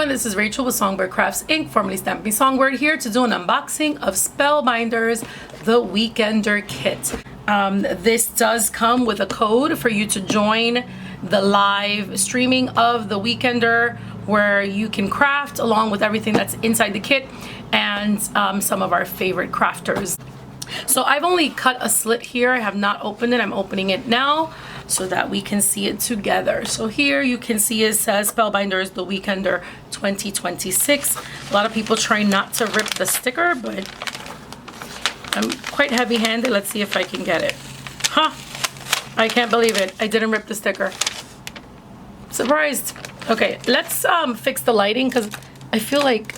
everyone, this is Rachel with Songbird Crafts Inc., formerly Stamping Songbird, here to do an unboxing of Spellbinders, the Weekender kit. This does come with a code for you to join the live streaming of the Weekender, where you can craft along with everything that's inside the kit and some of our favorite crafters. So I've only cut a slit here. I have not opened it. I'm opening it now so that we can see it together. So here you can see it says Spellbinders the Weekender 2026. A lot of people try not to rip the sticker, but I'm quite heavy-handed. Let's see if I can get it. Huh, I can't believe it. I didn't rip the sticker. Surprised. Okay, let's fix the lighting because I feel like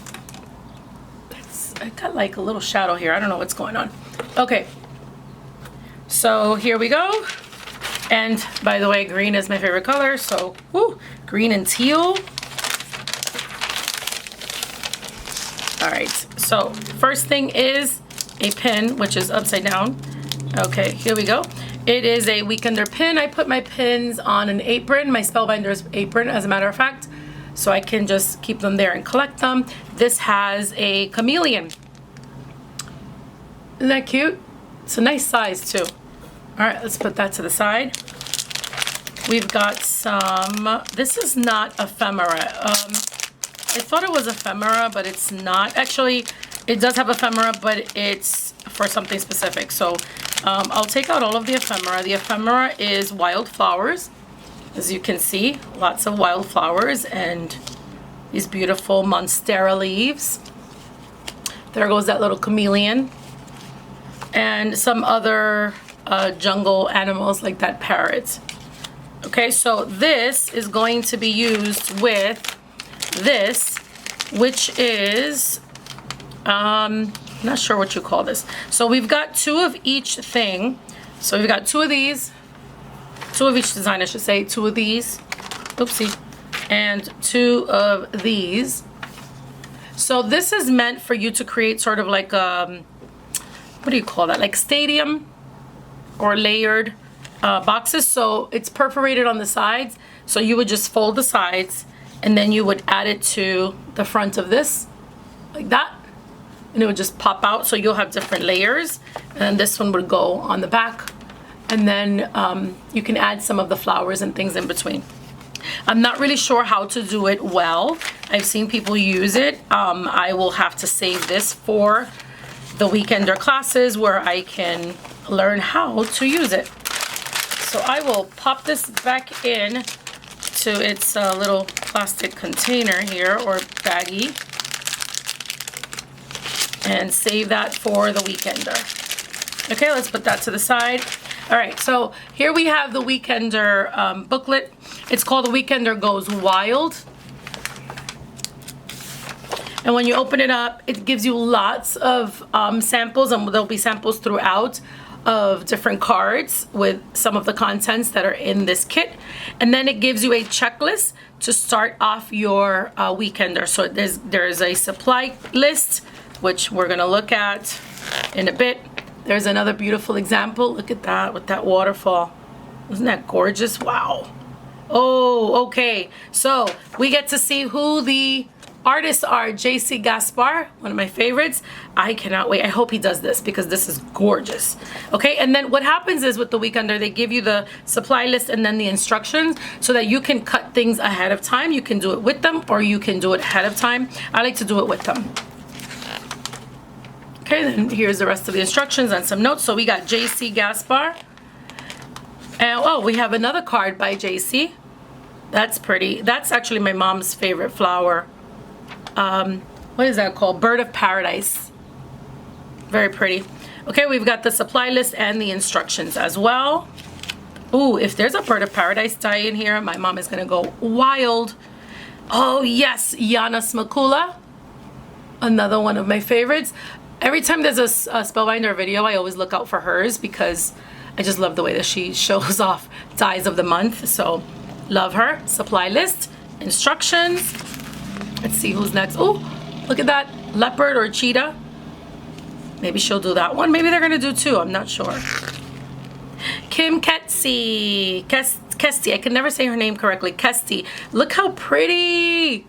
I got like a little shadow here. I don't know what's going on. Okay, so here we go. And by the way, green is my favorite color, so woo, green and teal. All right, so first thing is a pin, which is upside down. Okay, here we go. It is a Weekender pin. I put my pins on an apron, my Spellbinders apron, as a matter of fact, so I can just keep them there and collect them. This has a chameleon. Isn't that cute? It's a nice size too. All right, let's put that to the side. We've got some, this is not ephemera. I thought it was ephemera, but it's not. Actually, it does have ephemera, but it's for something specific. So I'll take out all of the ephemera. The ephemera is wildflowers. As you can see, lots of wildflowers and these beautiful monstera leaves. There goes that little chameleon. And some other jungle animals like that parrot. Okay, so this is going to be used with this, which is, I'm not sure what you call this. So we've got two of each thing. So we've got two of these, two of each design, I should say, two of these, oopsie, and two of these. So this is meant for you to create sort of like what do you call that? Like stadium or layered boxes. So it's perforated on the sides. So you would just fold the sides and then you would add it to the front of this like that. And it would just pop out. So you'll have different layers. And this one would go on the back. And then you can add some of the flowers and things in between. I'm not really sure how to do it well. I've seen people use it. I will have to save this for the Weekender classes where I can learn how to use it. So I will pop this back in to its little plastic container here, or baggie, and save that for the Weekender. Okay, let's put that to the side. All right, so here we have the Weekender booklet. It's called The Weekender Goes Wild. And when you open it up, it gives you lots of samples, and there'll be samples throughout of different cards with some of the contents that are in this kit. And then it gives you a checklist to start off your Weekender. So there's a supply list, which we're gonna look at in a bit. There's another beautiful example. Look at that with that waterfall. Isn't that gorgeous? Wow. Oh, okay. So we get to see who the artists are. J.C. Gaspar, one of my favorites. I cannot wait. I hope he does this because this is gorgeous. Okay, and then what happens is with the Weekender, they give you the supply list and then the instructions so that you can cut things ahead of time. You can do it with them or you can do it ahead of time. I like to do it with them. Okay, then here's the rest of the instructions and some notes. So we got J.C. Gaspar. And oh, we have another card by J.C. That's pretty. That's actually my mom's favorite flower. What is that called? Bird of Paradise. Very pretty. Okay, we've got the supply list and the instructions as well. Ooh, if there's a Bird of Paradise die in here, my mom is gonna go wild. Oh yes, Yana Smakula, another one of my favorites. Every time there's a Spellbinder video, I always look out for hers because I just love the way that she shows off dies of the month. So love her. Supply list, instructions. Let's see who's next. Oh, look at that. Leopard or cheetah. Maybe she'll do that one. Maybe they're going to do two. I'm not sure. Kim Kesti. Kesti. I can never say her name correctly. Kesti. Look how pretty.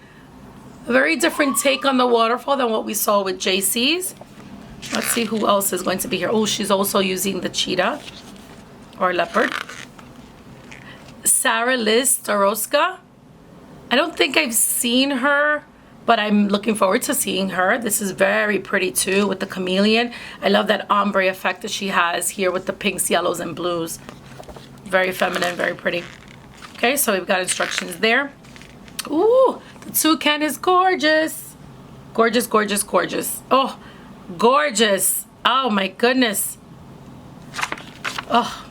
A very different take on the waterfall than what we saw with JC's. Let's see who else is going to be here. Oh, she's also using the cheetah or leopard. Sarah Liz Staroska. I don't think I've seen her, but I'm looking forward to seeing her. This is very pretty too with the chameleon. I love that ombre effect that she has here with the pinks, yellows, and blues. Very feminine, very pretty. Okay, so we've got instructions there. Ooh, the toucan is gorgeous. Gorgeous, gorgeous, gorgeous. Oh, gorgeous. Oh my goodness. Oh,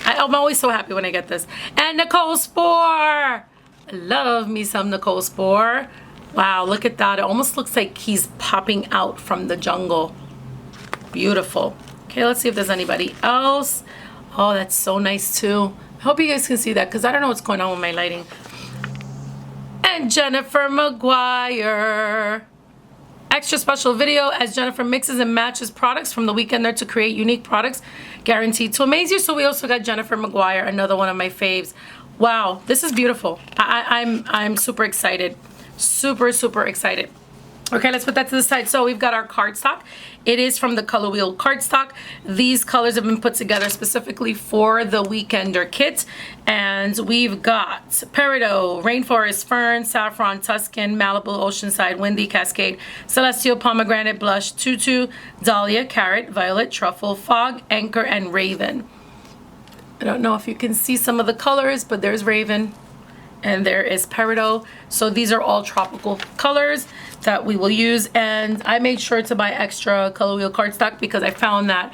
I'm always so happy when I get this. And Nicole Spore. I love me some Nicole Spore. Wow, look at that. It almost looks like he's popping out from the jungle. Beautiful. Okay, let's see if there's anybody else. Oh, that's so nice too. I hope you guys can see that because I don't know what's going on with my lighting. And Jennifer McGuire. Extra special video as Jennifer mixes and matches products from the Weekender to create unique products guaranteed to amaze you. So we also got Jennifer McGuire, another one of my faves. Wow, this is beautiful. I'm super excited. Super, super excited. Okay, let's put that to the side. So we've got our cardstock. It is from the Color Wheel cardstock. These colors have been put together specifically for the Weekender kit. And we've got Peridot, Rainforest, Fern, Saffron, Tuscan, Malibu, Oceanside, Windy, Cascade, Celestial, Pomegranate, Blush, Tutu, Dahlia, Carrot, Violet, Truffle, Fog, Anchor, and Raven. I don't know if you can see some of the colors, but there's Raven and there is Peridot. So these are all tropical colors that we will use. And I made sure to buy extra Color Wheel cardstock because I found that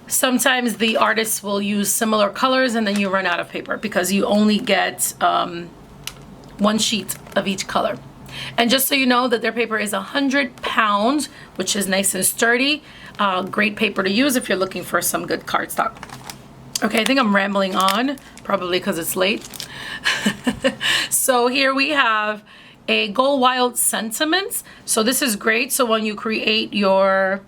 sometimes the artists will use similar colors and then you run out of paper because you only get one sheet of each color. And just so you know that their paper is 100 pounds, which is nice and sturdy. Great paper to use if you're looking for some good cardstock. Okay, I think I'm rambling on, probably because it's late. So here we have a Go Wild Sentiments. So this is great. So when you create your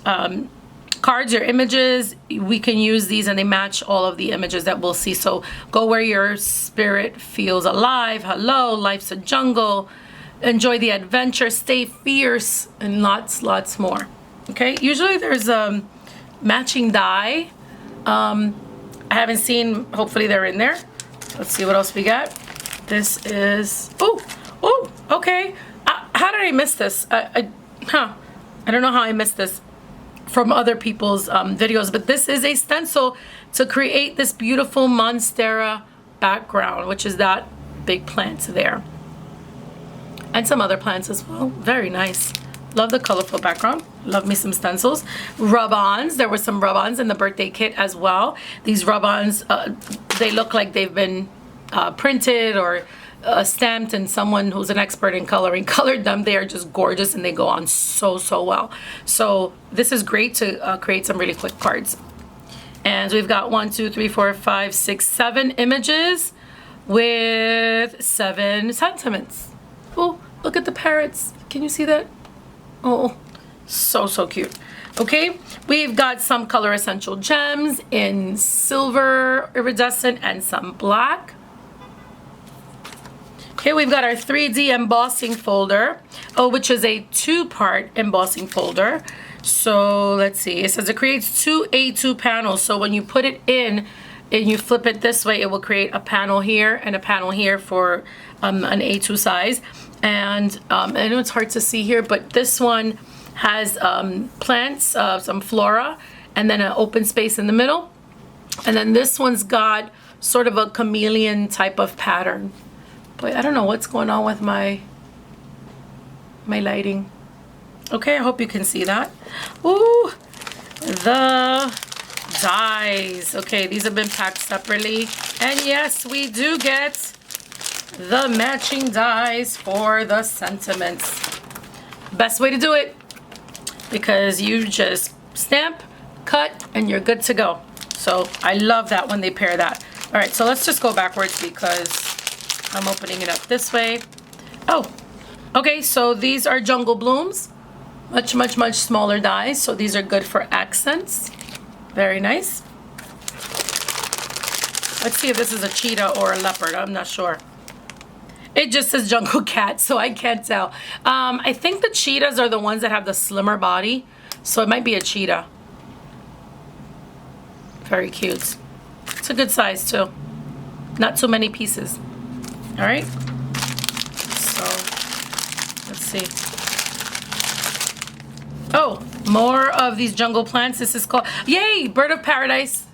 cards, your images, we can use these and they match all of the images that we'll see. So go where your spirit feels alive. Hello, life's a jungle. Enjoy the adventure, stay fierce, and lots more. Okay, usually there's a matching die. I haven't seen, hopefully they're in there. Let's see what else we got. This is, oh, okay. How did I miss this? I don't know how I missed this from other people's videos, but this is a stencil to create this beautiful Monstera background, which is that big plant there. And some other plants as well. Very nice. Love the colorful background. Love me some stencils. Rub-ons. There were some rub-ons in the birthday kit as well. These rub-ons, they look like they've been printed or stamped, and someone who's an expert in coloring colored them. They are just gorgeous and they go on so well. So this is great to create some really quick cards. And we've got 1, 2, 3, 4, 5, 6, 7 images with 7 sentiments. Oh, look at the parrots. Can you see that? Oh, so cute. Okay, we've got some Color Essential gems in silver iridescent and some black. Okay, we've got our 3D embossing folder, which is a 2-part embossing folder. So let's see, it says it creates 2 A2 panels. So when you put it in and you flip it this way, it will create a panel here and a panel here for an A2 size. And I know it's hard to see here, but this one has plants, some flora, and then an open space in the middle. And then this one's got sort of a chameleon type of pattern. Boy, I don't know what's going on with my lighting. Okay, I hope you can see that. Ooh, the dies. Okay, these have been packed separately. And yes, we do get the matching dies for the sentiments. Best way to do it, because you just stamp, cut, and you're good to go. So I love that when they pair that. All right, so let's just go backwards because I'm opening it up this way. Oh, okay, so these are Jungle Blooms. Much smaller dies, so these are good for accents. Very nice. Let's see if this is a cheetah or a leopard. I'm not sure. It just says Jungle Cat, so I can't tell. I think the cheetahs are the ones that have the slimmer body, so it might be a cheetah. Very cute. It's a good size too. Not too many pieces. All right. So let's see. Oh, more of these jungle plants. This is called, yay, Bird of Paradise.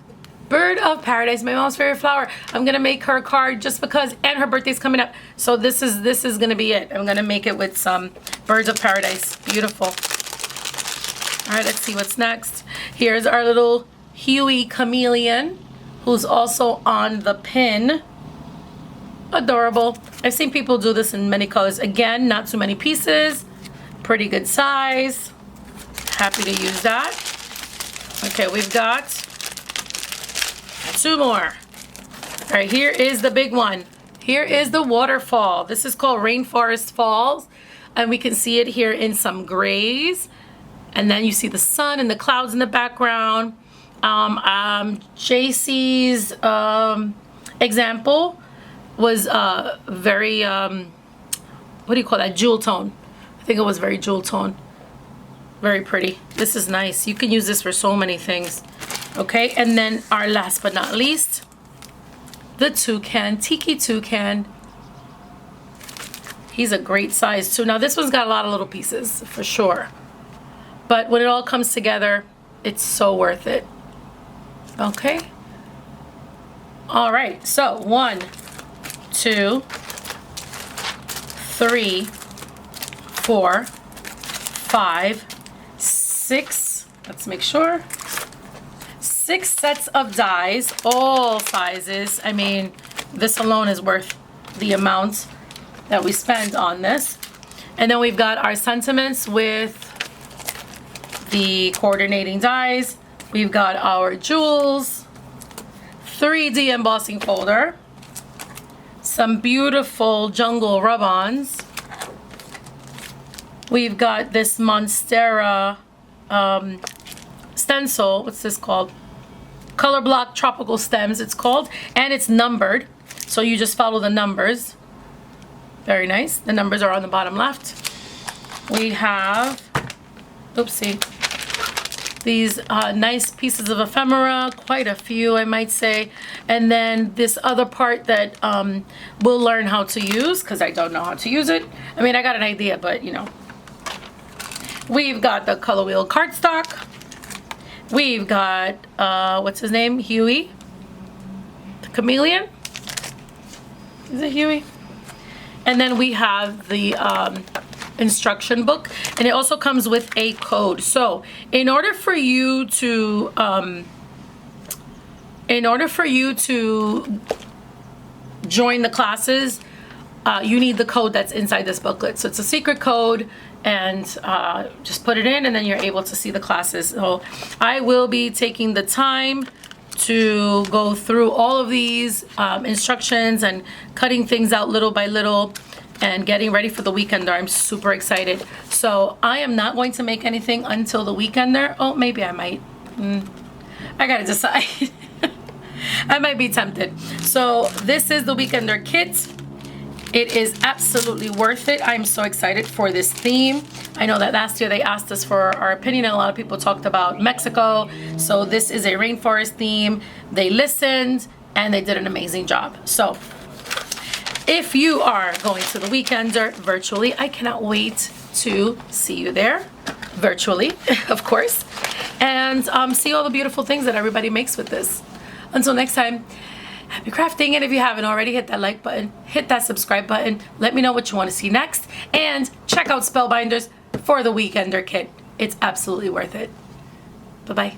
Bird of Paradise, my mom's favorite flower. I'm gonna make her a card just because, and her birthday's coming up. So this is gonna be it. I'm gonna make it with some Birds of Paradise. Beautiful. All right, let's see what's next. Here's our little Huey chameleon, who's also on the pin. Adorable. I've seen people do this in many colors. Again, not too many pieces. Pretty good size. Happy to use that. Okay, we've got 2 more. All right, here is the big one. Here is the waterfall. This is called Rainforest Falls, and we can see it here in some grays. And then you see the sun and the clouds in the background. JC's example was very, what do you call that? Jewel tone. I think it was very jewel tone. Very pretty. This is nice. You can use this for so many things. Okay, and then our last but not least, the toucan, Tiki Toucan. He's a great size too. Now this one's got a lot of little pieces for sure. But when it all comes together, it's so worth it. Okay. All right, so 1, 2, 3, 4, 5, 6. Let's make sure. 6 sets of dies, all sizes. I mean, this alone is worth the amount that we spend on this. And then we've got our sentiments with the coordinating dies. We've got our jewels, 3D embossing folder, some beautiful jungle rub-ons. We've got this Monstera stencil. What's this called? Color block tropical stems, it's called, and it's numbered, so you just follow the numbers. Very nice. The numbers are on the bottom left. We have, oopsie, these nice pieces of ephemera, quite a few I might say, and then this other part that we'll learn how to use because I don't know how to use it. I mean, I got an idea, but you know. We've got the color wheel cardstock. We've got, what's his name? Huey. The chameleon. Is it Huey? And then we have the instruction book. And it also comes with a code. So in order for you to, join the classes, you need the code that's inside this booklet. So it's a secret code. And just put it in and then you're able to see the classes. So I will be taking the time to go through all of these instructions and cutting things out little by little and getting ready for the weekender. I'm super excited. So I am not going to make anything until the weekender. Oh, maybe I might. I gotta decide. I might be tempted. So this is the weekender kit. It is absolutely worth it. I'm so excited for this theme. I know that last year they asked us for our opinion and a lot of people talked about Mexico. So this is a rainforest theme. They listened and they did an amazing job. So if you are going to the weekender virtually, I cannot wait to see you there virtually, of course, and see all the beautiful things that everybody makes with this. Until next time, happy crafting, and if you haven't already, hit that like button, hit that subscribe button, let me know what you want to see next, and check out Spellbinders for the Weekender kit. It's absolutely worth it. Bye-bye.